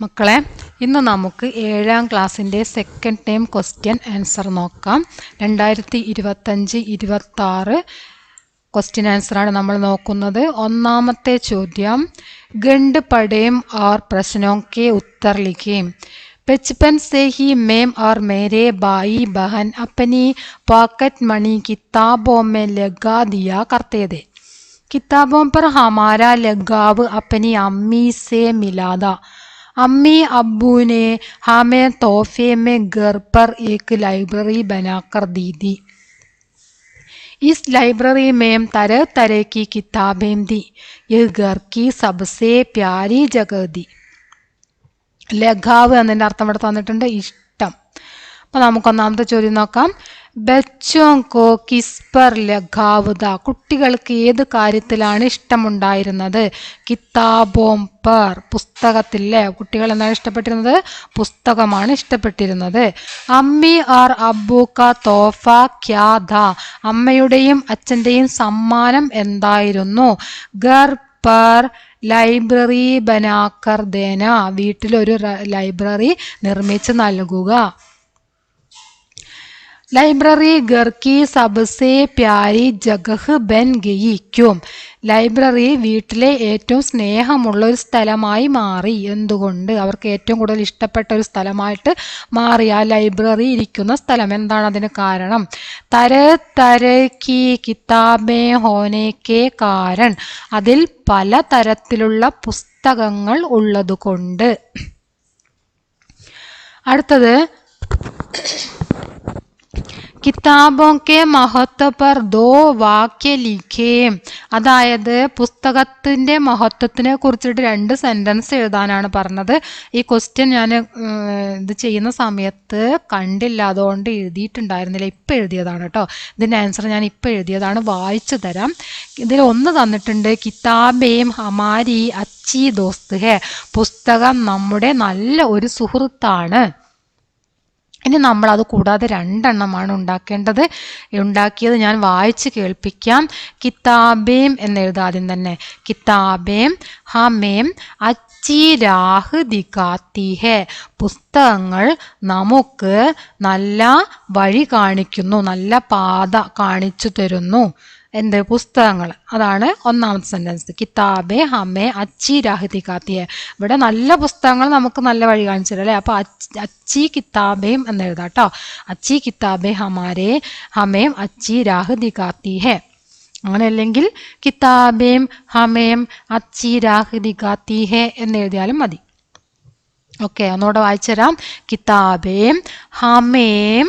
മക്കളെ, ഇന്ന് നമുക്ക് 7ാം ക്ലാസ്സിൻ്റെ സെക്കൻഡ് ടൈം ക്വസ്റ്റ്യൻ ആൻസർ നോക്കാം. 2025-26 ക്വസ്റ്റ്യൻ ആൻസറാണ് നമ്മൾ നോക്കുന്നത്. ഒന്നാമത്തെ ചോദ്യം, ഗണ്ട് പടേം और प्रश्नों के उत्तर लिखें. बचपन से ही मैम और मेरे भाई बहन अपनी पॉकेट मनी किताबों में लगा दिया करते थे. किताबों पर हमारा लगाव अपनी अम्मी से मिला था. अम्मी अब्बू ने हमें तोहफे में घर पर एक लाइब्रेरी बनाकर दी थी. इस लाइब्रेरी में तरह तरह की किताबें थी. यह घर की सबसे प्यारी जगह थी. ലഘാവ് എന്നതിൻ്റെ അർത്ഥം ഇവിടെ തന്നിട്ടുണ്ട്, ഇഷ്ടം. അപ്പം നമുക്കൊന്നാമത്തെ ചോദ്യം നോക്കാം. ബച്ചോങ്കോ കിസ്പർ ലഘാവുത, കുട്ടികൾക്ക് ഏത് കാര്യത്തിലാണ് ഇഷ്ടമുണ്ടായിരുന്നത്? കിതാബോം പർ, പുസ്തകത്തിലെ. കുട്ടികൾ എന്താണ് ഇഷ്ടപ്പെട്ടിരുന്നത്? പുസ്തകമാണ് ഇഷ്ടപ്പെട്ടിരുന്നത്. അമ്മി ആർ അബ്ബു കാ തോഫ ക്യാ ഥാ, അമ്മയുടെയും അച്ഛൻ്റെയും സമ്മാനം എന്തായിരുന്നു? ഗർ പർ ലൈബ്രറി ബനാക്കർ ദേന, വീട്ടിലൊരു ലൈബ്രറി നിർമ്മിച്ച് നൽകുക. ലൈബ്രറി ഘർ കി സബ്സേ പ്യാരി ജഗഹ് ബൻ ഗയി ക്യോം, ലൈബ്രറി വീട്ടിലെ ഏറ്റവും സ്നേഹമുള്ള ഒരു സ്ഥലമായി മാറി. എന്തുകൊണ്ട്? അവർക്ക് ഏറ്റവും കൂടുതൽ ഇഷ്ടപ്പെട്ട ഒരു സ്ഥലമായിട്ട് മാറി ആ ലൈബ്രറി ഇരിക്കുന്ന സ്ഥലം. എന്താണ് അതിന് കാരണം? തര തര കി കിതാബേ ഹോനെ കെ കാരൺ, അതിൽ പല തരത്തിലുള്ള പുസ്തകങ്ങൾ ഉള്ളതുകൊണ്ട്. അടുത്തത്, കിതാബോं के महत्व पर 2 वाक्य लिखे, അതായത് പുസ്തകത്തിൻ്റെ മഹത്വത്തിനെ കുറിച്ചിട്ട് 2 സെൻറ്റൻസ് എഴുതാനാണ് പറഞ്ഞത്. ഈ ക്വസ്റ്റ്യൻ ഞാൻ ഇത് ചെയ്യുന്ന സമയത്ത് കണ്ടില്ല, അതുകൊണ്ട് എഴുതിയിട്ടുണ്ടായിരുന്നില്ല. ഇപ്പം എഴുതിയതാണ് കേട്ടോ. ഇതിൻ്റെ ആൻസർ ഞാൻ ഇപ്പം എഴുതിയതാണ്, വായിച്ചു തരാം. ഇതിൽ ഒന്ന് തന്നിട്ടുണ്ട്, കിതാബേം ഹമാരി അച്ചി ദോസ്ത് ഹേ, പുസ്തകം നമ്മുടെ നല്ല ഒരു സുഹൃത്താണ്. ഇനി നമ്മൾ അത് കൂടാതെ 2 എണ്ണമാണ് ഉണ്ടാക്കിയത്. ഞാൻ വായിച്ച് കേൾപ്പിക്കാം. കിതാബേം എന്നെഴുതാം ആദ്യം തന്നെ. കിതാബേം ഹമേം അച്ചി രാഹ് ദിഖാത്തി ഹേ, പുസ്തകങ്ങൾ നമുക്ക് നല്ല വഴി കാണിക്കുന്നു, നല്ല പാത കാണിച്ചു തരുന്നു. എന്ത്? പുസ്തകങ്ങൾ. അതാണ് ഒന്നാമത്തെ സെൻറ്റൻസ്. കിതാബേ ഹമേ അച്ചി രാഹ് ദിഖാത്തി ഹേ, ഇവിടെ നല്ല പുസ്തകങ്ങൾ നമുക്ക് നല്ല വഴി കാണിച്ചു തരും അല്ലേ. അപ്പോൾ അച്ചി കിതാബേം എന്ന് എഴുതാം കേട്ടോ. അച്ചി കിതാബേ ഹമേം അച്ചി രാഹ് ദിഖാത്തി ഹേ. അങ്ങനെ അല്ലെങ്കിൽ കിതാബേം ഹമേം അച്ചി രാഹ് ദിഖാത്തി ഹേ എന്ന് എഴുതിയാലും മതി. ഓക്കെ, ഒന്നുകൂടെ വായിച്ചു തരാം. കിതാബേം ഹമേം,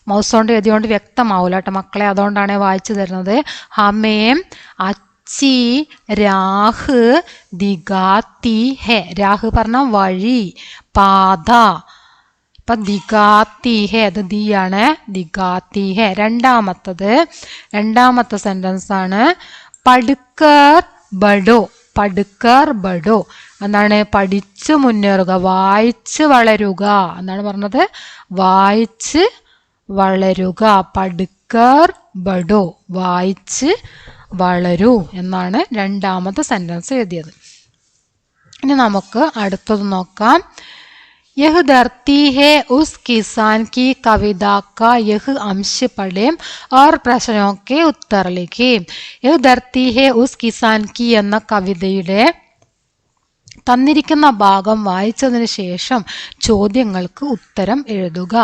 മൗസ് കൊണ്ട് എഴുതിയോണ്ട് വ്യക്തമാവില്ല കേട്ടോ മക്കളെ, അതുകൊണ്ടാണ് വായിച്ചു തരുന്നത്. ഹമേം അച്ചി രാഹ് ദിഖാത്തി ഹേ, രാഹ് പറഞ്ഞ വഴി, പാത. ഇപ്പം ദിഖാത്തി ഹേ, അത് ദിയാണ്, ദിഖാത്തി ഹേ. രണ്ടാമത്തെ സെൻറ്റൻസ് ആണ് പഠിക്കർ ബഡോ. പഠിക്കർ ബഡോ എന്താണ്? പഠിച്ചു മുന്നേറുക, വായിച്ച് വളരുക എന്നാണ് പറഞ്ഞത്. വായിച്ച് വളരുക. പഠിക്കർ ബഡോ, വായിച്ച് വളരൂ എന്നാണ് രണ്ടാമത്തെ സെൻറ്റൻസ് എഴുതിയത്. ഇനി നമുക്ക് അടുത്തത് നോക്കാം. യഹ് ധർത്തി ഹേ ഉസ് കിസാൻ കി കവിത കാ യഹ് അംശ് പഠേം और प्रश्नों के उत्तर लिखें. യഹ് ധർത്തി ഹേ ഉസ് കിസാൻ കി എന്ന കവിതയുടെ തന്നിരിക്കുന്ന ഭാഗം വായിച്ചതിന് ശേഷം ചോദ്യങ്ങൾക്ക് ഉത്തരം എഴുതുക.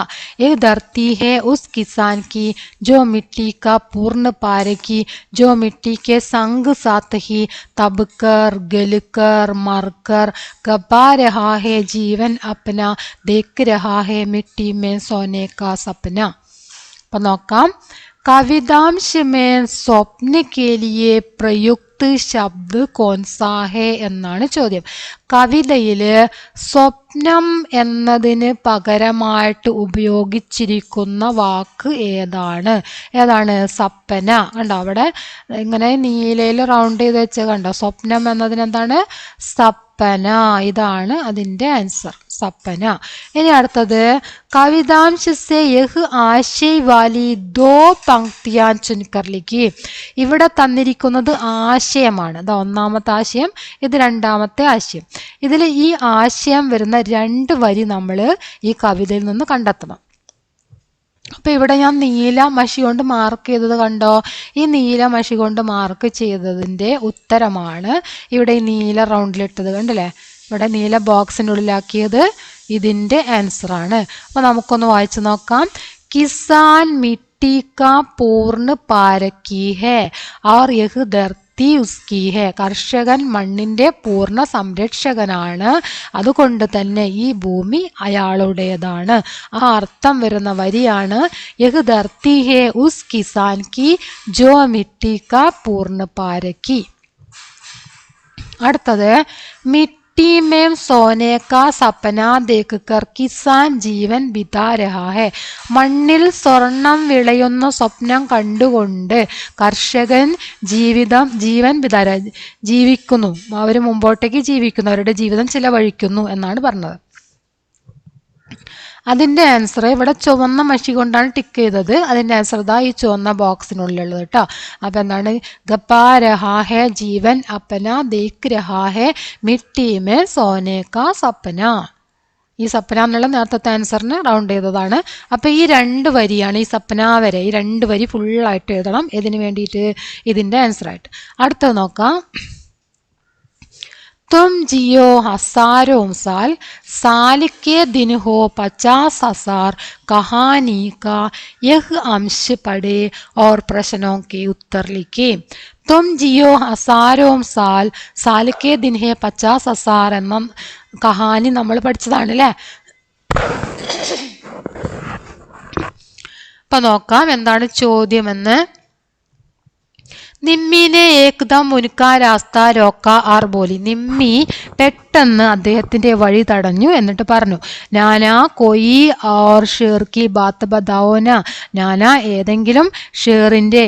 ഏക് ധർത്തി ഹേ ഉസ് കിസാൻ കി ജോ മിट्टी का पूर्ण पारे की जो मिट्टी के संग साथ ही तबकर गलकर मरकर गबा रहा है जीवन अपना देख रहा है मिट्टी में सोने का सपना. അപ്പം നോക്കാം. कवितांश में स्वप्न के लिए प्रयुक्त ശബ്ദ് കോൻസാ ഹേ എന്നാണ് ചോദ്യം. കവിതയിൽ സ്വപ്നം എന്നതിന് പകരമായിട്ട് ഉപയോഗിച്ചിരിക്കുന്ന വാക്ക് ഏതാണ്? സപ്പന. കണ്ടോ അവിടെ ഇങ്ങനെ നീലയിൽ റൗണ്ട് ചെയ്ത് വെച്ച് കണ്ടോ. സ്വപ്നം എന്നതിന് എന്താണ്? സപ്പന സപ്പന. ഇതാണ് അതിൻ്റെ ആൻസർ, സപ്പന. ഇനി അടുത്തത് കവിതാംശ സേ യഹ് ആശയ് വാലി ദോ പങ്ക്തിയാൻ ചുൻകർ ലിഖിയേ. ഇവിടെ തന്നിരിക്കുന്നത് ആശയമാണ്. ഇത് ഒന്നാമത്തെ ആശയം, ഇത് രണ്ടാമത്തെ ആശയം. ഇതിൽ ഈ ആശയം വരുന്ന 2 വരി നമ്മൾ ഈ കവിതയിൽ നിന്ന് കണ്ടെത്തണം. അപ്പോൾ ഇവിടെ ഞാൻ നീല മഷി കൊണ്ട് മാർക്ക് ചെയ്തത് കണ്ടോ? ഈ നീല മഷി കൊണ്ട് മാർക്ക് ചെയ്തതിൻ്റെ ഉത്തരമാണ് ഇവിടെ ഈ നീല റൗണ്ടിലിട്ടത്, കണ്ടില്ലേ? ഇവിടെ നീല ബോക്സിൻ്റെ ഉള്ളിലാക്കിയത് ഇതിൻ്റെ ആൻസറാണ്. അപ്പോൾ നമുക്കൊന്ന് വായിച്ചു നോക്കാം. കിസാൻ മിട്ടി കാ പൂർണ്ണ പാരക്കി ഹേ और यह ധർത്തി ഉസ്കി ഹേ. കർഷകൻ മണ്ണിൻ്റെ പൂർണ്ണ സംരക്ഷകനാണ്, അതുകൊണ്ട് തന്നെ ഈ ഭൂമി അയാളുടേതാണ്. ആ അർത്ഥം വരുന്ന വരിയാണ് യഹ് ധർത്തി ഹേ ഉസ് കിസാൻ കി ജോ മിട്ടി കാ പൂർണ്ണ പാരക്കി. അടുത്തത് मिट्टी में सोने का सपना देखकर किसान ജീവൻ ബിതാ രഹാ ഹെ. മണ്ണിൽ സ്വർണം വിളയുന്ന സ്വപ്നം കണ്ടുകൊണ്ട് കർഷകൻ ജീവൻ ജീവിക്കുന്നു. അവർ മുമ്പോട്ടേക്ക് ജീവിക്കുന്നു, അവരുടെ ജീവിതം ചിലവഴിക്കുന്നു എന്നാണ് പറഞ്ഞത്. അതിൻ്റെ ആൻസർ ഇവിടെ ചുവന്ന മഷി കൊണ്ടാണ് ടിക്ക് ചെയ്തത്. അതിൻ്റെ ആൻസർ ഇതാ ഈ ചുവന്ന ബോക്സിനുള്ളിലുള്ളത് കേട്ടോ. അപ്പം എന്താണ്? ഗപ്പാ രഹാ ഹെ ജീവൻ അപ്പന ദേഖ് രഹാ ഹെ മിട്ടി മേ സോനെ കാ സപ്പന. ഈ സപ്പന എന്നുള്ള നേരത്തെ ആൻസറിന് റൗണ്ട് ചെയ്തതാണ്. അപ്പോൾ ഈ 2 വരിയാണ്, ഈ സപ്പന വരെ ഈ 2 വരി ഫുള്ളായിട്ട് എഴുതണം. ഇതിന് വേണ്ടിയിട്ട് ഇതിൻ്റെ ആൻസറായിട്ട്. അടുത്തത് നോക്കാം. तुम जियो हजारों साल, साल के दिन हो 50,000, कहानी का यह अंश पढ़े और प्रश्नों के उत्तर लिखे. तुम जियो हजारों साल, साल के दिन है 50,000 എന്ന കഹാനി നമ്മൾ പഠിച്ചതാണ് അല്ലേ? അപ്പം നോക്കാം എന്താണ് ചോദ്യമെന്ന്. നിമ്മിനെ ഏകദം ഉൻകാ രാസ്ത രോക്ക ആർ ബോലി. നിമ്മി പെട്ടെന്ന് അദ്ദേഹത്തിൻ്റെ വഴി തടഞ്ഞു, എന്നിട്ട് പറഞ്ഞു നാനാ കൊയി ഓർ ഷേർ കി ബാത്ത് ബതാവോന. നാനാ ഏതെങ്കിലും ഷേറിൻ്റെ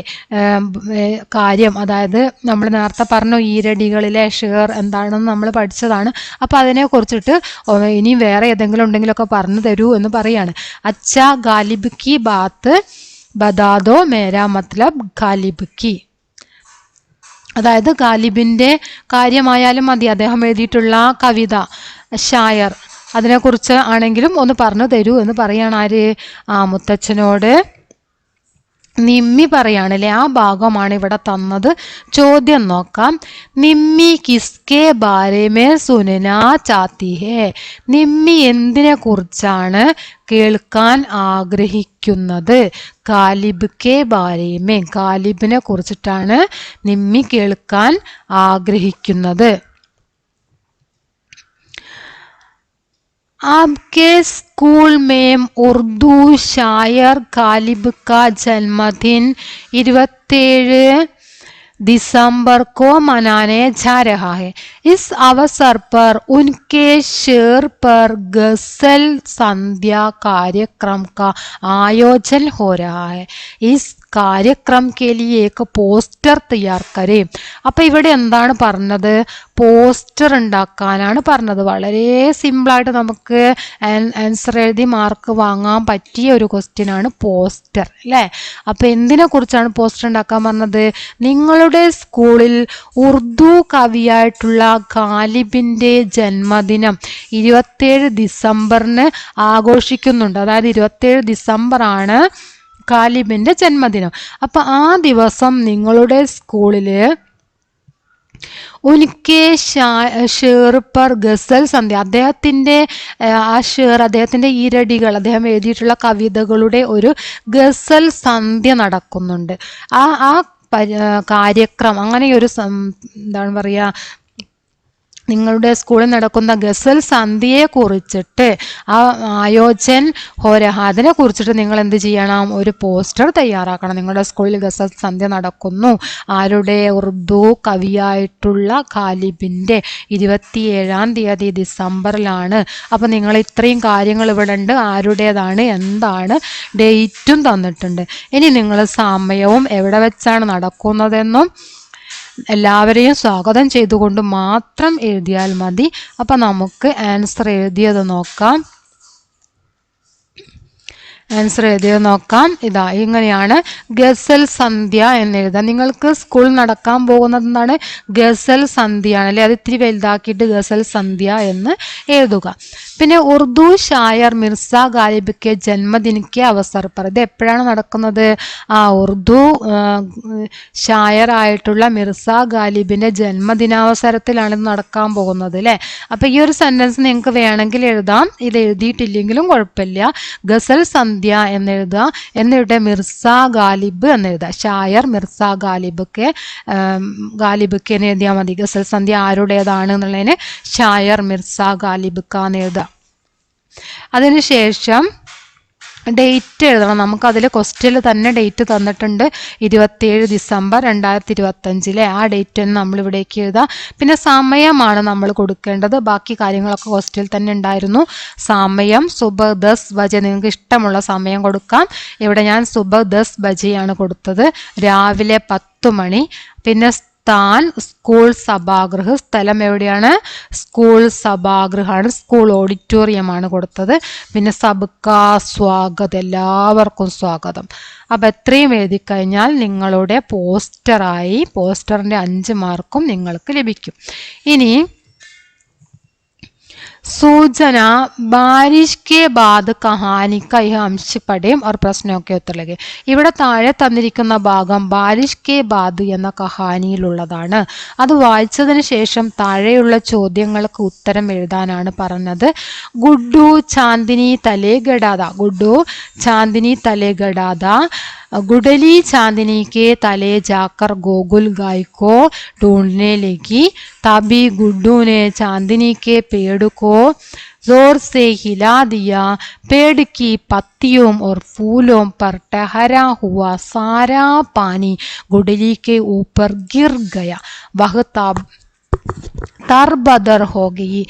കാര്യം, അതായത് നമ്മൾ നേരത്തെ പറഞ്ഞു ഈരടികളിലെ ഷേർ എന്താണെന്ന് നമ്മൾ പഠിച്ചതാണ്. അപ്പോൾ അതിനെക്കുറിച്ചിട്ട് ഇനി വേറെ ഏതെങ്കിലും ഉണ്ടെങ്കിലൊക്കെ പറഞ്ഞു തരൂ എന്ന് പറയാണ്. അച്ഛാ ഗാലിബ് കി ബാത്ത് ബതാദോ മേരാ മത്ലബ് ഗാലിബ് കി. അതായത് ഗാലിബിൻ്റെ കാര്യമായാലും മതി, അദ്ദേഹം എഴുതിയിട്ടുള്ള കവിത, ഷായർ, അതിനെക്കുറിച്ച് ആണെങ്കിലും ഒന്ന് പറഞ്ഞു തരൂ എന്ന് പറയാണ് ആര്? മുത്തച്ഛനോട് നിമ്മി പറയാണല്ലേ. ആ ഭാഗമാണ് ഇവിടെ തന്നത്. ചോദ്യം നോക്കാം. നിമ്മി കിസ്കെ ബാരേമേ സുനനാ ചാത്തി ഹേ. നിമ്മി എന്തിനെ കുറിച്ചാണ് കേൾക്കാൻ ആഗ്രഹിക്കുന്നത്? ഗാലിബ് കെ ബാരേമേ. ഗാലിബിനെ കുറിച്ചിട്ടാണ് നിമ്മി കേൾക്കാൻ ആഗ്രഹിക്കുന്നത്. आपके स्कूल में उर्दू शायर गालिब का जन्मदिन 27 दिसंबर को मनाने जा रहा है. इस अवसर पर उनके शेर पर गजल संध्या कार्यक्रम का आयोजन हो रहा है. इस कार्यक्रम के लिए एक പോസ്റ്റർ തയ്യാർ കരേ. അപ്പം ഇവിടെ എന്താണ് പറഞ്ഞത്? പോസ്റ്റർ ഉണ്ടാക്കാനാണ് പറഞ്ഞത്. വളരെ സിമ്പിളായിട്ട് നമുക്ക് ആൻസർ എഴുതി മാർക്ക് വാങ്ങാൻ പറ്റിയ ഒരു ക്വസ്റ്റ്യൻ ആണ് പോസ്റ്റർ അല്ലേ? അപ്പം എന്തിനെ കുറിച്ചാണ് പോസ്റ്റർ ഉണ്ടാക്കാൻ പറഞ്ഞത്? നിങ്ങളുടെ സ്കൂളിൽ ഉറുദു കവിയായിട്ടുള്ള ഗാലിബിൻ്റെ ജന്മദിനം 27 ഡിസംബറിന് ആഘോഷിക്കുന്നുണ്ട്. അതായത് 27 ഡിസംബറാണ് ഗാലിബിൻ്റെ ജന്മദിനം. അപ്പം ആ ദിവസം നിങ്ങളുടെ സ്കൂളിൽ ഉനിക്കെ ഷേർ പർ ഗസൽ സന്ധ്യ, അദ്ദേഹത്തിൻ്റെ ആ ഷേർ, അദ്ദേഹത്തിൻ്റെ ഈരടികൾ, അദ്ദേഹം എഴുതിയിട്ടുള്ള കവിതകളുടെ ഒരു ഗസൽ സന്ധ്യ നടക്കുന്നുണ്ട്. ആ കാര്യക്രമം, അങ്ങനെയൊരു എന്താണ് പറയുക, നിങ്ങളുടെ സ്കൂളിൽ നടക്കുന്ന ഗസൽ സന്ധ്യയെ കുറിച്ചിട്ട് ആ ആയോജൻ ഹോരഹ അതിനെ കുറിച്ചിട്ട് നിങ്ങൾ എന്ത് ചെയ്യണം? ഒരു പോസ്റ്റർ തയ്യാറാക്കണം. നിങ്ങളുടെ സ്കൂളിൽ ഗസൽ സന്ധ്യ നടക്കുന്നു, ആരുടെ? ഉറുദു കവിയായിട്ടുള്ള ഗാലിബിൻ്റെ 27-ാം തീയതി ഡിസംബറിലാണ്. അപ്പോൾ നിങ്ങൾ ഇത്രയും കാര്യങ്ങൾ ഇവിടെ ഉണ്ട്. ആരുടേതാണ്, എന്താണ്, ഡേറ്റും തന്നിട്ടുണ്ട്. ഇനി നിങ്ങൾ സമയവും എവിടെ വെച്ചാണ് നടക്കുന്നതെന്നും എല്ലാവരെയും സ്വാഗതം ചെയ്തുകൊണ്ട് മാത്രം എഴുതിയാൽ മതി. അപ്പം നമുക്ക് ആൻസർ എഴുതിയത് നോക്കാം. ഇതാ ഇങ്ങനെയാണ് ഗസൽ സന്ധ്യ എന്ന് എഴുതാം. നിങ്ങൾക്ക് സ്കൂൾ നടക്കാൻ പോകുന്നതെന്നാണ് ഗസൽ സന്ധ്യയാണ് അല്ലെ, അത് ഇത്തിരി വലുതാക്കിയിട്ട് ഗസൽ സന്ധ്യ എന്ന് എഴുതുക. പിന്നെ ഉറുദു ഷായർ മിർസ ഗാലിബ് കെ ജന്മദിൻ കെ അവസർ पर ഇത് എപ്പോഴാണ് നടക്കുന്നത്? ഉറുദു ഷായർ ആയിട്ടുള്ള മിർസ ഗാലിബിന്റെ ജന്മദിനാവസരത്തിലാണ് ഇത് നടക്കാൻ പോകുന്നത് അല്ലെ. അപ്പൊ ഈ ഒരു സെന്റൻസ് നിങ്ങൾക്ക് വേണമെങ്കിൽ എഴുതാം, ഇത് എഴുതിയിട്ടില്ലെങ്കിലും കുഴപ്പമില്ല. ഗസൽ സന്ധ്യ എന്നെഴുതുക, എന്നിട്ട് മിർസ ഗാലിബ് എന്നെഴുതുക. ഷായർ മിർസ ഗാലിബ് കെ എന്ന് എഴുതിയാൽ മതി. ഗസൽ സന്ധ്യ ആരുടേതാണ് എന്നുള്ളതിന് ഷായർ മിർസ ഗാലിബ് ക എന്ന് എഴുതുക. അതിനുശേഷം ഡേറ്റ് എഴുതണം. നമുക്കതിൽ ക്വസ്റ്റ്യനിൽ തന്നെ ഡേറ്റ് തന്നിട്ടുണ്ട്, 27 ഡിസംബർ 2025 ആ ഡേറ്റ് തന്നെ നമ്മളിവിടേക്ക് എഴുതാം. പിന്നെ സമയമാണ് നമ്മൾ കൊടുക്കേണ്ടത്. ബാക്കി കാര്യങ്ങളൊക്കെ ക്വസ്റ്റ്യനിൽ തന്നെ ഉണ്ടായിരുന്നു. സമയം സുബഹ് 10 ബജെ, നിങ്ങൾക്ക് ഇഷ്ടമുള്ള സമയം കൊടുക്കാം. ഇവിടെ ഞാൻ സുബഹ് 10 ബജെയാണ് കൊടുത്തത്, രാവിലെ 10 മണി. പിന്നെ സ്ഥാൻ സ്കൂൾ സഭാഗൃഹ്, സ്ഥലം എവിടെയാണ്? സ്കൂൾ സഭാഗൃഹാണ്, സ്കൂൾ ഓഡിറ്റോറിയമാണ് കൊടുത്തത്. പിന്നെ സബ്കാ സ്വാഗതം, എല്ലാവർക്കും സ്വാഗതം. അപ്പം എത്രയും എഴുതി കഴിഞ്ഞാൽ നിങ്ങളുടെ പോസ്റ്ററിൻ്റെ 5 മാർക്കും നിങ്ങൾക്ക് ലഭിക്കും. ഇനി सूचना बारिश के बाद कहानी का यह अंश पढ़ें और प्रश्नों के उत्तर लगे. ഇവിടെ താഴെ തന്നിരിക്കുന്ന ഭാഗം ബാരിഷ് കെ ബാദ് എന്ന കഹാനിയിലുള്ളതാണ്. അത് വായിച്ചതിന് ശേഷം താഴെയുള്ള ചോദ്യങ്ങൾക്ക് ഉത്തരം എഴുതാനാണ് പറഞ്ഞത്. ഗുഡ്ഡു ചാന്ദിനി തലേ ഗഡാദ, ഗുഡ്ഡു ചാന്ദിനി തലേ ഗഡാദ, गुडली चांदनी के तले जाकर गोकुल गाय को ढूंढने लगी. तभी गुड्डू ने चांदनी के पेड़ को जोर से हिला दिया. पेड़ की पत्तियों और फूलों पर ठहरा हुआ सारा पानी गुडली के ऊपर गिर गया. वह तरबतर हो गई.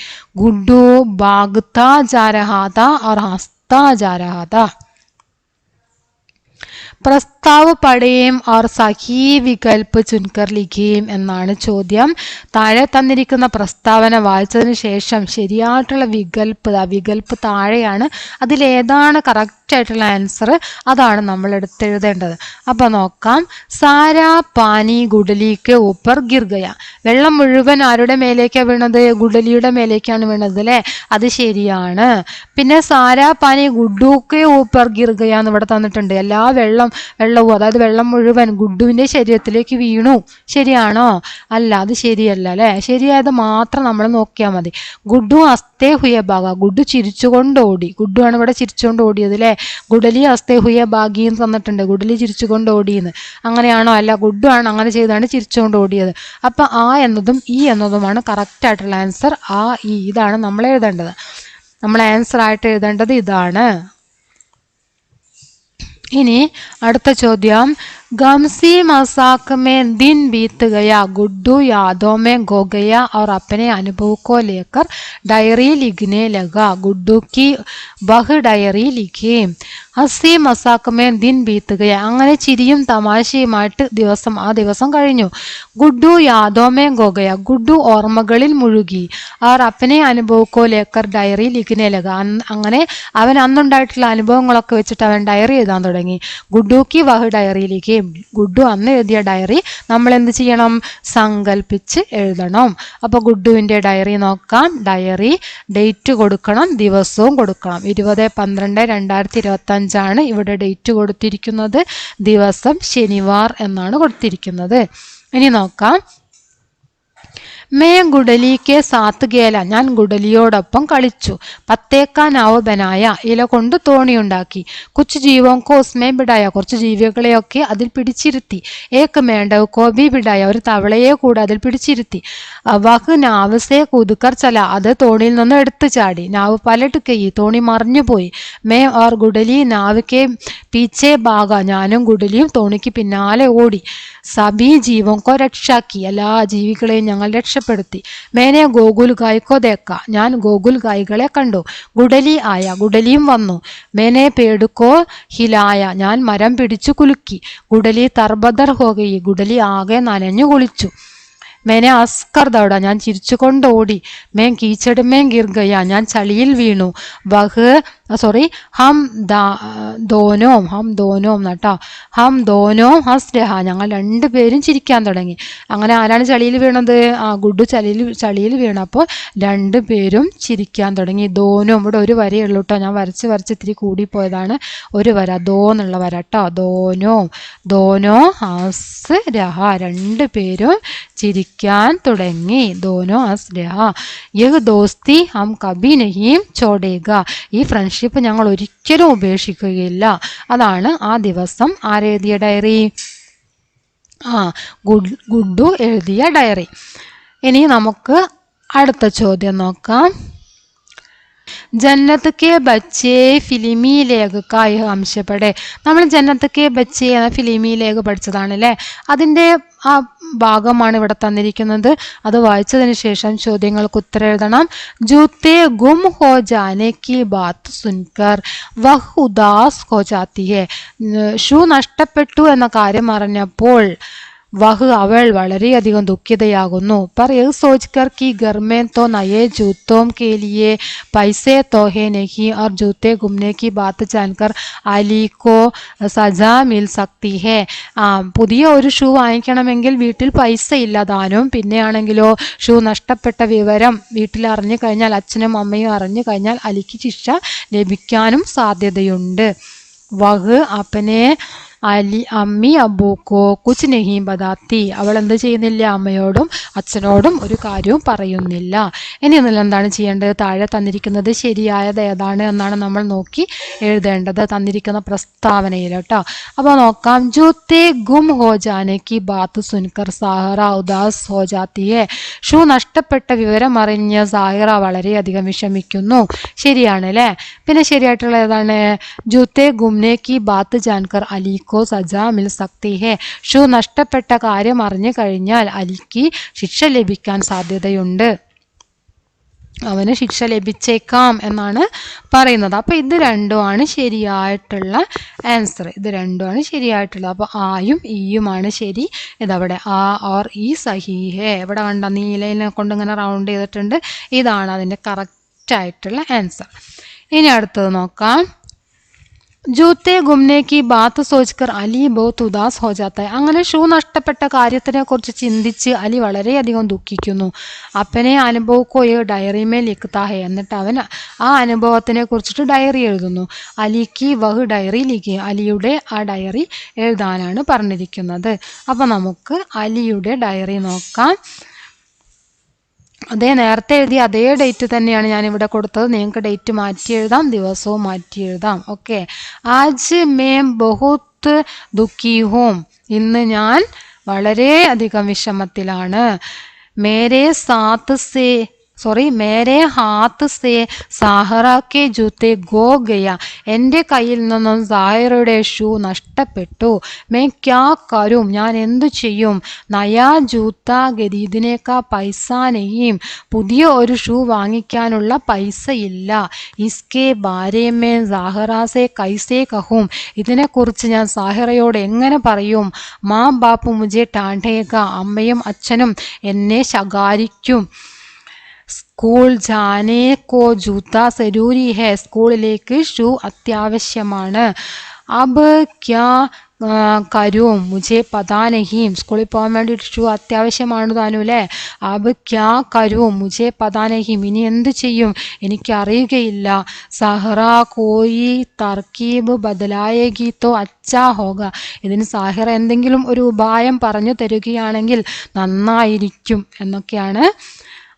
गुड्डू भागता जा रहा था और हंसता जा रहा था. പ്രസ്താവ് പഠേം और സഹി വികൽപ്പ് ചുൻകർ ലിഖേം എന്നാണ് ചോദ്യം. താഴെ തന്നിരിക്കുന്ന പ്രസ്താവന വായിച്ചതിന് ശേഷം ശരിയായിട്ടുള്ള വികൽപ്പ് താഴെയാണ്, അതിലേതാണ് കറക്റ്റ് ആയിട്ടുള്ള ആൻസർ അതാണ് നമ്മൾ എടുത്തെഴുതേണ്ടത്. അപ്പൊ നോക്കാം. സാരാ പാനി ഗുഡലിക്ക് ഊപ്പർ ഗിർഗയ, വെള്ളം മുഴുവൻ ആരുടെ മേലേക്കാണ് വീണത്? ഗുഡലിയുടെ മേലേക്കാണ് വീണത് അല്ലെ, അത് ശരിയാണ്. പിന്നെ സാരാ പാനി ഗുഡ്ഡുക്ക് ഊപ്പർ ഗിർഗയ എന്ന് ഇവിടെ തന്നിട്ടുണ്ട്. എല്ലാ വെള്ളവും അതായത് വെള്ളം മുഴുവൻ ഗുഡ്ഡുവിന്റെ ശരീരത്തിലേക്ക് വീണു, ശരിയാണോ? അല്ല, അത് ശരിയല്ല അല്ലെ. ശരിയായത് മാത്രം നമ്മൾ നോക്കിയാൽ മതി. ഗുഡ്ഡു അസ്തേ ഹുയ ഭാഗ, ഗുഡ്ഡു ചിരിച്ചുകൊണ്ട് ഓടി. ഗുഡ്ഡു ആണ് ഇവിടെ ചിരിച്ചുകൊണ്ട് ഓടിയത് അല്ലെ. ഗുഡലി അസ്തേ ഹുയ ഭാഗി എന്ന് തന്നിട്ടുണ്ട്, ഗുഡലി ചിരിച്ചുകൊണ്ട് ഓടിയെന്ന്. അങ്ങനെയാണോ? അല്ല, ഗുഡ്ഡു ആണ് അങ്ങനെ ചെയ്താണ് ചിരിച്ചുകൊണ്ട് ഓടിയത്. അപ്പൊ ആ എന്നതും ഈ എന്നതുമാണ് കറക്റ്റ് ആയിട്ടുള്ള ആൻസർ. ഇതാണ് നമ്മൾ എഴുതേണ്ടത്. നമ്മൾ ആൻസർ ആയിട്ട് എഴുതേണ്ടത് ഇതാണ്. ഇനി അടുത്ത ചോദ്യം. गमसी मजाक में दिन बीत गया, गुड्डू यादों में खो गया और अपने अनुभव को लेकर डायरी लिखने लगा. गुड्डू की वह डायरी लिखी. ഹസി മസാക്കമേ ദിൻ ബീത്ത് ഗയ, അങ്ങനെ ചിരിയും തമാശയുമായിട്ട് ആ ദിവസം കഴിഞ്ഞു. ഗുഡ്ഡു യാദോമേ ഗോഗയ, ഗുഡ്ഡു ഓർമ്മകളിൽ മുഴുകി. അവർ അപ്പനെ അനുഭവക്കോ ലേക്കർ ഡയറി ലിഖിനെ ലഗ, അങ്ങനെ അവൻ അന്നുണ്ടായിട്ടുള്ള അനുഭവങ്ങളൊക്കെ വെച്ചിട്ട് അവൻ ഡയറി എഴുതാൻ തുടങ്ങി. ഗുഡ്ഡുക്ക് വഹ് ഡയറി ലിഖി, ഗുഡ്ഡു അന്ന് എഴുതിയ ഡയറി നമ്മൾ എന്ത് ചെയ്യണം? സങ്കല്പിച്ച് എഴുതണം. അപ്പൊ ഗുഡ്ഡുവിന്റെ ഡയറി നോക്കാം. ഡയറി ഡേറ്റ് കൊടുക്കണം, ദിവസവും കൊടുക്കണം. 20/12/2025 ആണ് ഇവിടെ ഡേറ്റ് കൊടുത്തിരിക്കുന്നത്. ദിവസം ശനിവാർ എന്നാണ് കൊടുത്തിരിക്കുന്നത്. ഇനി നോക്കാം. മേ ഗുഡലി കെ സാത്ത് ഗേല, ഞാൻ ഗുഡലിയോടൊപ്പം കളിച്ചു. പത്തേക്കാ നാവ് ബനായ, ഇല കൊണ്ട് തോണിയുണ്ടാക്കി. കുച്ച് ജീവോം കോ ഉസ്മേ ബിടായ, കുറച്ച് ജീവികളെയൊക്കെ അതിൽ പിടിച്ചിരുത്തി. ഏക്ക് മേണ്ടവ് കോബി ബിടായ, ഒരു തവളയെ കൂടെ അതിൽ പിടിച്ചിരുത്തി. വഹ് നാവ് സേ കുതുക്കർ ചല, അത് തോണിയിൽ നിന്ന് എടുത്തു ചാടി. നാവ് പലട്ട് കൈ, തോണി മറിഞ്ഞുപോയി. മേ ഓർ ഗുഡലി നാവ് കെ പീച്ചെ ഭാഗ, ഞാനും ഗുഡലിയും തോണിക്ക് പിന്നാലെ ഓടി. സബി ജീവോം കോ രക്ഷാക്കി, എല്ലാ ജീവികളെയും ഞങ്ങൾ രക്ഷപ്പെടുത്തി. മേനെ ഗോകുൽ ഗായ്ക്കോ ദേക്ക, ഞാൻ ഗോകുൽ ഗായികളെ കണ്ടു. ഗുഡലി ആയ, ഗുഡലിയും വന്നു. മേനെ പേടുക്കോ ഹിലായ, ഞാൻ മരം പിടിച്ചു കുലുക്കി. ഗുഡലി തർബദർ ഹോഗയി, ഗുഡലി ആകെ നനഞ്ഞു കുളിച്ചു. മേനെ അസ്കർ ദൗഡ, ഞാൻ ചിരിച്ചുകൊണ്ട് ഓടി. മേം കീച്ചടുമേം ഗിർഗയ, ഞാൻ ചളിയിൽ വീണു. വഹ് ഹം ദോനോം നട്ടാ, ഹം ദോനോം ഹസ്രഹ, ഞങ്ങൾ രണ്ടുപേരും ചിരിക്കാൻ തുടങ്ങി. അങ്ങനെ ആരാണ് ചളിയിൽ വീണത്? ഗുഡു ചളിയിൽ വീണപ്പോൾ രണ്ടുപേരും ചിരിക്കാൻ തുടങ്ങി. ദോനോം, ഇവിടെ ഒരു വരയുള്ളൂ കേട്ടോ, ഞാൻ വരച്ച് ഇത്തിരി കൂടിപ്പോയതാണ്. ഒരു വര, ദോ എന്നുള്ള വര കേട്ടോ. ദോനോ ഹസ്രഹ, രണ്ടുപേരും ചിരിക്കാൻ തുടങ്ങി. ദോനോ ഹസ്രഹ. യഹ് ദോസ്തി ഹം കബി നഹീം ചോടേഗ, ഈ ഫ്രണ്ട്ഷിപ്പ് ഞങ്ങൾ ഒരിക്കലും ഉപേക്ഷിക്കുകയില്ല. അതാണ് ആ ദിവസം ആരെഴുതിയ ഡയറി? ഗുഡു എഴുതിയ ഡയറി. ഇനി നമുക്ക് അടുത്ത ചോദ്യം നോക്കാം. ജന്നത്ത് കെ ബച്ചേ ഫിലിമി ലേഖക അംശപ്പെടെ. നമ്മൾ ജന്നത്ത് കെ ബച്ചേ എന്ന ഫിലിമി ലേഖ പഠിച്ചതാണ് അല്ലേ? അതിൻ്റെ ആ ഭാഗമാണ് ഇവിടെ തന്നിരിക്കുന്നത്. അത് വായിച്ചതിന് ശേഷം ചോദ്യങ്ങൾക്ക് ഉത്തരം എഴുതണം. ജൂത്തേ ഗും ഹോ ജാനെ കി ബാത്ത് സുൻകർ വഹ് ഉദാസ് ഹോ ജാത്തി ഹെ. ഷൂ നഷ്ടപ്പെട്ടു എന്ന കാര്യം അറിഞ്ഞപ്പോൾ വഹ്, അവൾ വളരെയധികം ദുഃഖിതയാകുന്നു. पर यह सोचकर कि घर में तो नए जूतों के लिए पैसे तो है नहीं और जूते घूमने की बात जानकर अली को सजा मिल सकती है. പുതിയ ഒരു ഷൂ വാങ്ങിക്കണമെങ്കിൽ വീട്ടിൽ പൈസ ഇല്ല താനും. പിന്നെയാണെങ്കിലോ ഷൂ നഷ്ടപ്പെട്ട വിവരം വീട്ടിൽ അറിഞ്ഞു കഴിഞ്ഞാൽ, അച്ഛനും അമ്മയും അറിഞ്ഞു കഴിഞ്ഞാൽ അലിക്ക് ശിക്ഷ ലഭിക്കാനും സാധ്യതയുണ്ട്. വഹ് അപ്പനെ അലി അമ്മി അബൂക്കോ കുച്ച് നഹീ ബദാത്തി, അവൾ എന്ത് ചെയ്യുന്നില്ല? അമ്മയോടും അച്ഛനോടും ഒരു കാര്യവും പറയുന്നില്ല. ഇനി ഒന്നിൽ എന്താണ് ചെയ്യേണ്ടത്? താഴെ തന്നിരിക്കുന്നത് ശരിയായത് ഏതാണ് എന്നാണ് നമ്മൾ നോക്കി എഴുതേണ്ടത്, തന്നിരിക്കുന്ന പ്രസ്താവനയിൽ കേട്ടോ. അപ്പോൾ നോക്കാം. ജൂത്തേ ഗും ഹോ ജാനെ കി ബാത്ത് സുൻകർ സാഹിറ ഉദാസ് ഹോ ജാത്തി ഹെ. ഷൂ നഷ്ടപ്പെട്ട വിവരം അറിഞ്ഞ് സാഹിറ വളരെയധികം വിഷമിക്കുന്നു. ശരിയാണ് അല്ലേ? പിന്നെ ശരിയായിട്ടുള്ള ഏതാണ്? ജൂത്തേ ഗുംനെ കി ബാത്ത് ജാൻകർ അലി को सजा मिल सकती है. ഷൂ നഷ്ടപ്പെട്ട കാര്യം അറിഞ്ഞു കഴിഞ്ഞാൽ അലിക്ക് ശിക്ഷ ലഭിക്കാൻ സാധ്യതയുണ്ട്, അവന് ശിക്ഷ ലഭിച്ചേക്കാം എന്നാണ് പറയുന്നത്. അപ്പോൾ ഇത് രണ്ടുമാണ് ശരിയായിട്ടുള്ള ആൻസർ. ഇത് രണ്ടുമാണ് ശരിയായിട്ടുള്ളത്. അപ്പോൾ ആയും ഈയുമാണ് ശരി. ഇതവിടെ ആ ഓർ ഈ സഹി ഹേ. ഇവിടെ കണ്ട നീലയിനെ കൊണ്ട് ഇങ്ങനെ റൗണ്ട് ചെയ്തിട്ടുണ്ട്. ഇതാണ് അതിൻ്റെ കറക്റ്റായിട്ടുള്ള ആൻസർ. ഇനി അടുത്തത് നോക്കാം. ജൂത്തെ ഗുംനെ കി ബാത്ത് സോച്ച്കർ അലി ബഹുത് ഉദാസ് ഹോ ജാത്ത ഹൈ. അങ്ങനെ ഷൂ നഷ്ടപ്പെട്ട കാര്യത്തിനെ കുറിച്ച് ചിന്തിച്ച് അലി വളരെയധികം ദുഃഖിക്കുന്നു. അപ്പനെ അനുഭവക്കോ ഡയറിമേ ലിഖ്താ ഹെ. എന്നിട്ട് അവൻ ആ അനുഭവത്തിനെ കുറിച്ചിട്ട് ഡയറി എഴുതുന്നു. അലിക്ക് വഹ് ഡയറി ലിഖി, അലിയുടെ ആ ഡയറി എഴുതാനാണ് പറഞ്ഞിരിക്കുന്നത്. അപ്പം നമുക്ക് അലിയുടെ ഡയറി നോക്കാം. നേരത്തെ എഴുതിയ അതേ ഡേറ്റ് തന്നെയാണ് ഞാൻ ഇവിടെ കൊടുത്തത്. നിങ്ങൾക്ക് ഡേറ്റ് മാറ്റി എഴുതാം, ദിവസവും മാറ്റി എഴുതാം. ഓക്കെ. ആജ് മേം ബഹുത്ത് ദുഃഖി ഹൂം. ഇന്ന് ഞാൻ വളരെയധികം വിഷമത്തിലാണ്. മേരെ ഹാത്ത് സേ സാഹറ കെ ജൂത്തെ ഗോ ഗയ. എൻ്റെ കയ്യിൽ നിന്നും സാഹിറയുടെ ഷൂ നഷ്ടപ്പെട്ടു. മേ ക്യാ കരും, ഞാൻ എന്തു ചെയ്യും? നയാ ജൂത്ത ഖരീദിനേക്കാ പൈസ നെയ്യും, പുതിയ ഒരു ഷൂ വാങ്ങിക്കാനുള്ള പൈസ ഇല്ല. ഇസ്കെ ബാരെ മേ സാഹിറ സേ കൈസേ കഹും, ഇതിനെക്കുറിച്ച് ഞാൻ സാഹിറയോട് എങ്ങനെ പറയും? മാ ബാപ്പു മുജെ ടാണ്ടേക, അമ്മയും അച്ഛനും എന്നെ ശകാരിക്കും. സ്കൂൾ ജാനെ കോ ജൂത്ത സരൂരി ഹെ, സ്കൂളിലേക്ക് ഷൂ അത്യാവശ്യമാണ്. അബ് ക്യാ കരും മുझे പതാ നഹീം, സ്കൂളിൽ പോകാൻ വേണ്ടിയിട്ട് ഷൂ അത്യാവശ്യമാണ് താനും അല്ലേ? അബ് ക്യാ കരും മുझे പതാ നഹീം, ഇനി എന്ത് ചെയ്യും? എനിക്കറിയുകയില്ല. സഹറ കോയി തർക്കീബ് ബദലായേഗി തോ അച്ഛാ ഹോഗ, ഇതിന് സാഹിറ എന്തെങ്കിലും ഒരു ഉപായം പറഞ്ഞു തരികയാണെങ്കിൽ നന്നായിരിക്കും എന്നൊക്കെയാണ്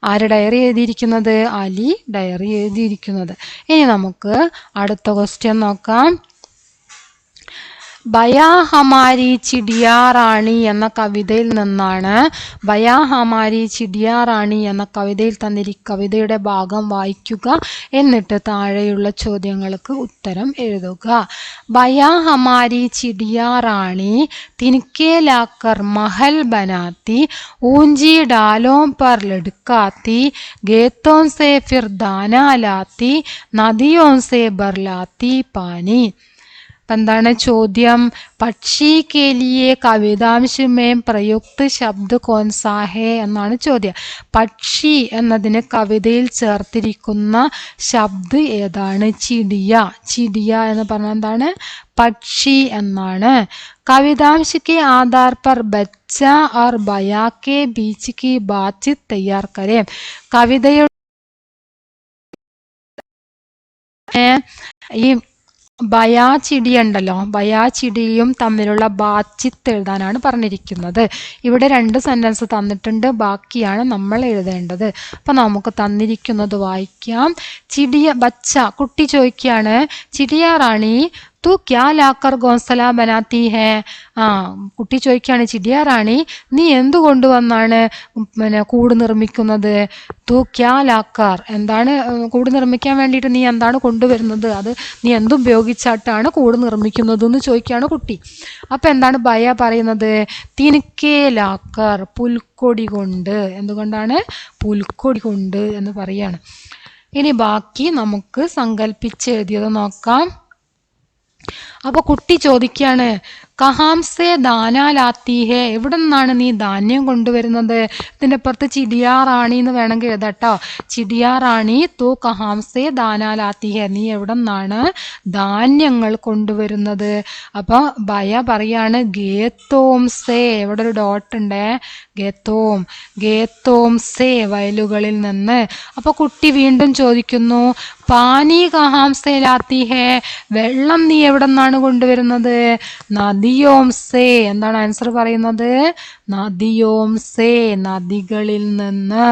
ആര് ഡയറി എഴുതിയിരിക്കുന്നത്? അലി ഡയറി എഴുതിയിരിക്കുന്നത്. ഇനി നമുക്ക് അടുത്ത ക്വസ്റ്റ്യൻ നോക്കാം. ബയാ ഹമാരി ചിടിയാ റാണി എന്ന കവിതയിൽ നിന്നാണ്. ബയാ ഹമാരി ചിടിയാ റാണി എന്ന കവിതയിൽ കവിതയുടെ ഭാഗം വായിക്കുക, എന്നിട്ട് താഴെയുള്ള ചോദ്യങ്ങൾക്ക് ഉത്തരം എഴുതുക. ബയാ ഹമാരി ചിടിയാ റാണി തിൻകെ ലാക്കർ മഹൽ ബനാത്തി, ഊഞ്ചി ഡാലോം പർ ലഡ്കാത്തി, ഗേത്തോं से फिर दाना लाती, नदियों से बरलाती पानी. അപ്പം എന്താണ് ചോദ്യം? പക്ഷി കെ ലിയേ കവിതാംശ് മേം പ്രയുക്ത് ശബ്ദ് കോൻസാ ഹേ എന്നാണ് ചോദ്യം. പക്ഷി എന്നതിന് കവിതയിൽ ചേർത്തിരിക്കുന്ന ശബ്ദ് ഏതാണ്? ചിടിയ. ചിടിയ എന്ന് പറഞ്ഞാൽ എന്താണ്? പക്ഷി എന്നാണ്. കവിതാംശ് के आधार पर बच्चा और बया के बीच की बातचीत तैयार करें. കവിതയുടെ ഈ ബയാ ചിടി ഉണ്ടല്ലോ, ബയാ ചിടിയും തമ്മിലുള്ള ബാച്ചിത്ത് എഴുതാനാണ് പറഞ്ഞിരിക്കുന്നത്. ഇവിടെ 2 സെന്റൻസ് തന്നിട്ടുണ്ട്, ബാക്കിയാണ് നമ്മൾ എഴുതേണ്ടത്. അപ്പൊ നമുക്ക് തന്നിരിക്കുന്നത് വായിക്കാം. ചിടിയ ബച്ച, കുട്ടി ചോദിക്കുകയാണ്, ചിടിയ റാണി तू क्या लाकर घोंसला बनाती है? കുട്ടി ചോദിക്കുകയാണ്, ചിടിയ റാണി നീ എന്തു കൊണ്ടുവന്നാണ് കൂട് നിർമ്മിക്കുന്നത്? തൂ ക്യാ ലാക്കർ, എന്താണ് കൂട് നിർമ്മിക്കാൻ വേണ്ടിയിട്ട് നീ എന്താണ് കൊണ്ടുവരുന്നത്? അത് നീ എന്തുപയോഗിച്ചാട്ടാണ് കൂട് നിർമ്മിക്കുന്നത് എന്ന് ചോദിക്കുകയാണ് കുട്ടി. അപ്പൊ എന്താണ് ബയ പറയുന്നത്? തിനുക്കേ ലാക്കർ, പുൽക്കൊടി കൊണ്ട്. എന്തുകൊണ്ടാണ്? പുൽക്കൊടി കൊണ്ട് എന്ന് പറയാണ്. ഇനി ബാക്കി നമുക്ക് സങ്കല്പിച്ച് എഴുതിയത് നോക്കാം. അപ്പൊ കുട്ടി ചോദിക്കാണ്, കഹാംസെ ദാന ലാത്തി ഹേ, എവിടെ നിന്നാണ് നീ ധാന്യം കൊണ്ടുവരുന്നത്? ഇതിന്റെ പുറത്ത് ചിടിയാ റാണി എന്ന് വേണമെങ്കിൽ എഴുതാട്ടോ. ചിടിയാ റാണി തൂ കഹാംസെ ദാന ലാത്തി ഹേ, നീ എവിടെ നിന്നാണ് ധാന്യങ്ങൾ കൊണ്ടുവരുന്നത്? അപ്പൊ ബയ പറയാണ് ഗേത്തോം സേ, ഇവിടെ ഒരു ഡോട്ട് ഉണ്ട്, ഗേത്തോം, ഗേത്തോം സേ, വയലുകളിൽ നിന്ന്. അപ്പൊ കുട്ടി വീണ്ടും ചോദിക്കുന്നു, പാനി കഹാംസെ ലാത്തി ഹേ, വെള്ളം നീ എവിടെ നിന്നാണ് കൊണ്ടുവരുന്നത്? നദിയോം സേ, എന്താണ് ആൻസർ പറയുന്നത്? നദിയോം സേ, നദികളിൽ നിന്ന്.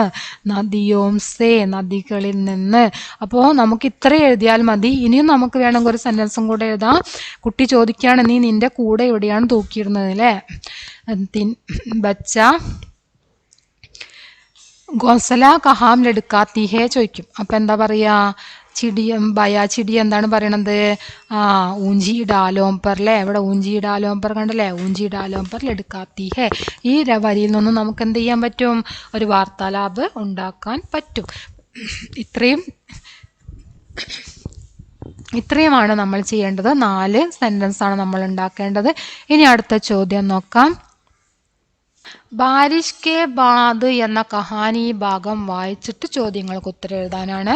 നദിയോം സേ, നദികളിൽ നിന്ന്. അപ്പോൾ നമുക്ക് ഇത്ര എഴുതിയാൽ മതി. ഇനിയും നമുക്ക് വേണമെങ്കിൽ ഒരു സെന്റൻസും കൂടെ എഴുതാം. കുട്ടി ചോദിക്കുകയാണ്, നീ നിന്റെ കൂടെ എവിടെയാണ് തൂക്കിയിരുന്നത് അല്ലേ? ബച്ച ഗോസല കഹാം ലടുക്കാത്തി ഹേ ചോദിക്കും. അപ്പൊ എന്താ പറയാ? ചിടിയ ബയാ ചിടി എന്താണ് പറയണത്? ഊഞ്ചി ഡാലോംപർ അല്ലേ? ഇവിടെ ഊഞ്ചി ഡാലോംപർ കണ്ടല്ലേ? ഊഞ്ചി ഡാലോംപർ ലടുക്കാത്തി ഹേ. ഈ വരിയിൽ നിന്നും നമുക്ക് എന്ത് ചെയ്യാൻ പറ്റും? ഒരു വാർത്താലാപ് ഉണ്ടാക്കാൻ പറ്റും. ഇത്രയുമാണ് നമ്മൾ ചെയ്യേണ്ടത്. 4 സെന്റൻസ് ആണ് നമ്മൾ ഉണ്ടാക്കേണ്ടത്. ഇനി അടുത്ത ചോദ്യം നോക്കാം. ബാരിഷ് കെ ബാദ് എന്ന കഹാനി ഭാഗം വായിച്ചിട്ട് ചോദ്യങ്ങൾക്ക് ഉത്തരം എഴുതാനാണ്.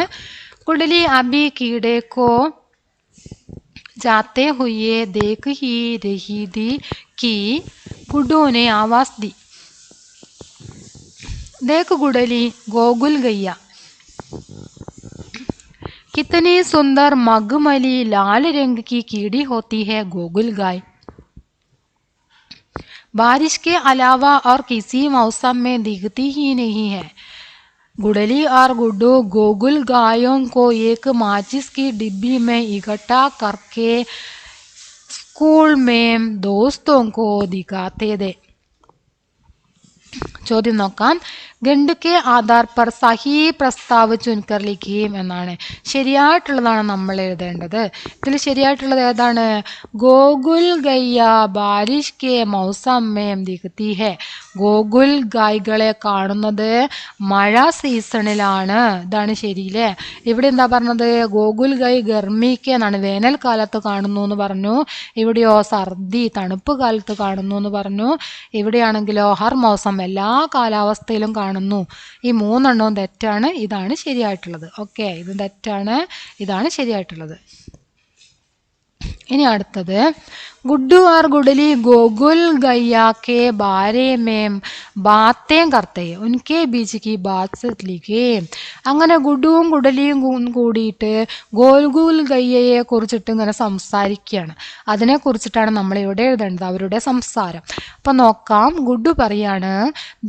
കുടലി അബി കീടേ കോ जाते हुए देख ही रही थी कि गुड्डू ने आवाज दी, देख गुडली गोकुल गैया, कितनी सुंदर मगमली लाल रंग की कीड़ी होती है गोकुल गाय, बारिश के अलावा और किसी मौसम में दिखती ही नहीं है। गुडली और गुड्डू गोकुल गायों को एक माचिस की डिब्बी में इकट्ठा करके स्कूल में दोस्तों को दिखाते थे. ചോദ്യം നോക്കാം. ഗണ്ട് കെ ആധാർ പർ സഹി പ്രസ്താവ് ചുൻകർ ലിഖിയും എന്നാണ്. ശരിയായിട്ടുള്ളതാണ് നമ്മൾ എഴുതേണ്ടത്. ഇതിൽ ശരിയായിട്ടുള്ളത് ഏതാണ്? ഗോകുൽ ഗയ്യ ബാരിഷ് കെ മൗസം മേം ദിഖ്തി ഹെ. ഗോകുൽ ഗായ്കളെ കാണുന്നത് മഴ സീസണിലാണ്. ഇതാണ് ശരിയില്ലേ? ഇവിടെ എന്താ പറഞ്ഞത്? ഗോകുൽ ഗൈ ഗർമിക്ക് എന്നാണ്, വേനൽക്കാലത്ത് കാണുന്നു എന്ന് പറഞ്ഞു. ഇവിടെയോ സർദി, തണുപ്പ് കാലത്ത് കാണുന്നു എന്ന് പറഞ്ഞു. ഇവിടെയാണെങ്കിലോ ഹർ മൗസം, എല്ലാ കാലാവസ്ഥയിലും കാണുന്നു. ഈ 3 എണ്ണവും തെറ്റാണ്. ഇതാണ് ശരിയായിട്ടുള്ളത്. ഓക്കെ, ഇത് തെറ്റാണ്, ഇതാണ് ശരിയായിട്ടുള്ളത്. ഇനി അടുത്തത്, गुड्डू और गुडली गोकुल गैया के बारे में बातें करते हैं, उनके बीच की बात लिखे. അങ്ങനെ ഗുഡുവും ഗുഡലിയും കൂടിയിട്ട് ഗോകുൽ ഗയ്യയെ കുറിച്ചിട്ട് ഇങ്ങനെ സംസാരിക്കുകയാണ്. അതിനെ കുറിച്ചിട്ടാണ് നമ്മൾ ഇവിടെ എഴുതേണ്ടത്, അവരുടെ സംസാരം. അപ്പൊ നോക്കാം. ഗുഡു പറയാണ്,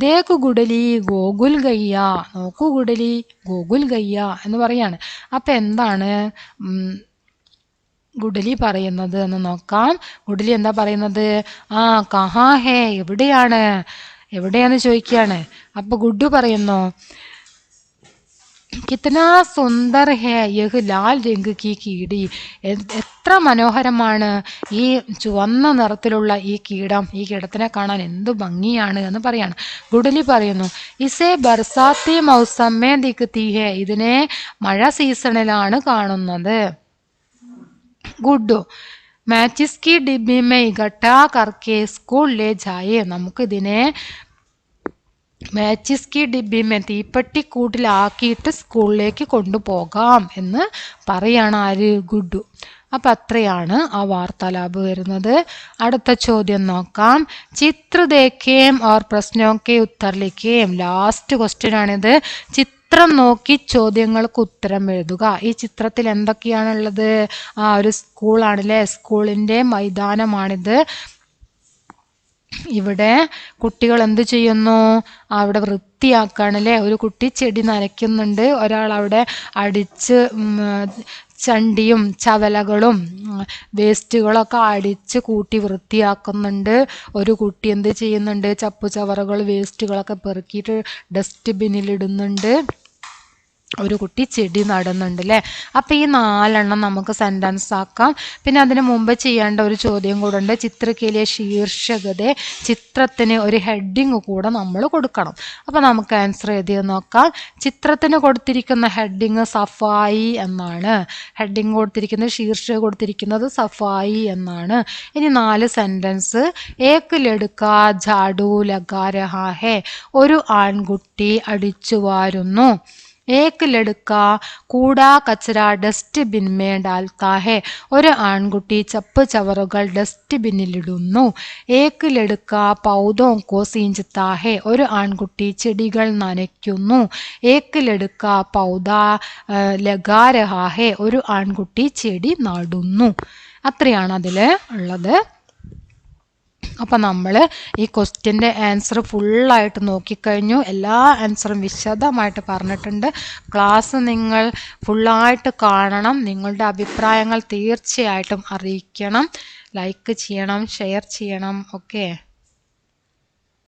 ദേഖ് ഗുഡലി ഗോകുൽ ഗയ്യ, നോക്കൂ ഗുഡലി ഗോകുൽ ഗയ്യ എന്ന് പറയാണ്. അപ്പൊ എന്താണ് ഗുഡലി പറയുന്നത് എന്ന് നോക്കാം. ഗുഡലി എന്താ പറയുന്നത്? കഹാ ഹേ, എവിടെയാണ്, എവിടെയാന്ന് ചോദിക്കുകയാണ്. അപ്പൊ ഗുഡു പറയുന്നു, കിത്തനാ സുന്ദർ ഹേ യഹ് ലാൽ രംഗ് കി കീടി, എത്ര മനോഹരമാണ് ഈ ചുവന്ന നിറത്തിലുള്ള ഈ കീടം, ഈ കീടത്തിനെ കാണാൻ എന്ത് ഭംഗിയാണ് എന്ന് പറയാണ്. ഗുഡലി പറയുന്നു, ഇസേ ബർസാത്തി മൗസമ്മേ ദിഖ്തി ഹേ, ഇതിനെ മഴ സീസണിലാണ് കാണുന്നത്. ഗുഡു മാച്ചിസ് കി ഡിബ്ബി മേ ഇകട്ടാ കർക്കെ സ്കൂൾ ലേ ജായേ. നമുക്കിതിനെ മാച്ചിസ് കി ഡിബ്ബി മേ തീപ്പെട്ടിക്കൂട്ടിലാക്കിയിട്ട് സ്കൂളിലേക്ക് കൊണ്ടുപോകാം എന്ന് പറയാണ് ആര്? ഗുഡു. അപ്പം അത്രയാണ് ആ വാർത്താലാപ് വരുന്നത്. അടുത്ത ചോദ്യം നോക്കാം. ചിത്ര ദേഖേം ഓർ പ്രശ്നോക്കെ ഉത്തർ ലിഖേം. ലാസ്റ്റ് ക്വസ്റ്റ്യൻ ആണിത്. ചിത്രം നോക്കി ചോദ്യങ്ങൾക്ക് ഉത്തരം എഴുതുക. ഈ ചിത്രത്തിൽ എന്തൊക്കെയാണുള്ളത്? ഒരു സ്കൂളാണല്ലേ, സ്കൂളിൻ്റെ മൈതാനമാണിത്. ഇവിടെ കുട്ടികൾ എന്ത് ചെയ്യുന്നു? അവിടെ വൃത്തിയാക്കുകയാണല്ലേ. ഒരു കുട്ടി ചെടി നനയ്ക്കുന്നുണ്ട്, ഒരാൾ അവിടെ അടിച്ച് ചണ്ടിയും ചവലകളും വേസ്റ്റുകളൊക്കെ അടിച്ച് കൂട്ടി വൃത്തിയാക്കുന്നുണ്ട്. ഒരു കുട്ടി എന്ത് ചെയ്യുന്നുണ്ട്? ചപ്പുചവറുകൾ വേസ്റ്റുകളൊക്കെ പെറുക്കിയിട്ട് ഡസ്റ്റ്ബിന്നിലിടുന്നുണ്ട്. ഒരു കുട്ടി ചെടി നടുന്നുണ്ട് അല്ലേ. അപ്പം ഈ 4 നമുക്ക് സെൻറ്റൻസ് ആക്കാം. പിന്നെ അതിന് മുമ്പ് ചെയ്യേണ്ട ഒരു ചോദ്യം കൂടെ ഉണ്ട്. ചിത്രത്തിലെ ശീർഷകതെ, ചിത്രത്തിന് ഒരു ഹെഡിങ് കൂടെ നമ്മൾ കൊടുക്കണം. അപ്പം നമുക്ക് ആൻസർ എഴുതി നോക്കാം. ചിത്രത്തിന് കൊടുത്തിരിക്കുന്ന ഹെഡിങ് സഫായി എന്നാണ്. ഹെഡിങ് കൊടുത്തിരിക്കുന്നത്, ശീർഷകം കൊടുത്തിരിക്കുന്നത് സഫായി എന്നാണ്. ഇനി 4 സെൻറ്റൻസ്. ഏക് ലഡ്കാ ജാഡു ലഗാ രഹാ ഹേ. ഒരു ആൺകുട്ടി അടിച്ചു വാരുന്നു. ഏക് ലഡ്ക കൂടാ കച്ചറ ഡസ്റ്റ്ബിൻ മേ ഡാൽത്താ ഹേ. ഒരു ആൺകുട്ടി ചപ്പ് ചവറുകൾ ഡസ്റ്റ്ബിന്നിലിടുന്നു. ഏക് ലഡ്ക പൗധോ കോ സീഞ്ചത്താ ഹേ. ഒരു ആൺകുട്ടി ചെടികൾ നനയ്ക്കുന്നു. ഏക് ലഡ്ക പൗധ ലഗാ രഹാ ഹേ. ഒരു ആൺകുട്ടി ചെടി നടുന്നു. അത്രയാണ് അതിൽ ഉള്ളത്. അപ്പം നമ്മൾ ഈ ക്വസ്റ്റ്യൻ്റെ ആൻസർ ഫുള്ളായിട്ട് നോക്കിക്കഴിഞ്ഞു. എല്ലാ ആൻസറും വിശദമായിട്ട് പറഞ്ഞിട്ടുണ്ട്. ക്ലാസ് നിങ്ങൾ ഫുള്ളായിട്ട് കാണണം. നിങ്ങളുടെ അഭിപ്രായങ്ങൾ തീർച്ചയായിട്ടും അറിയിക്കണം. ലൈക്ക് ചെയ്യണം, ഷെയർ ചെയ്യണം. ഓക്കെ.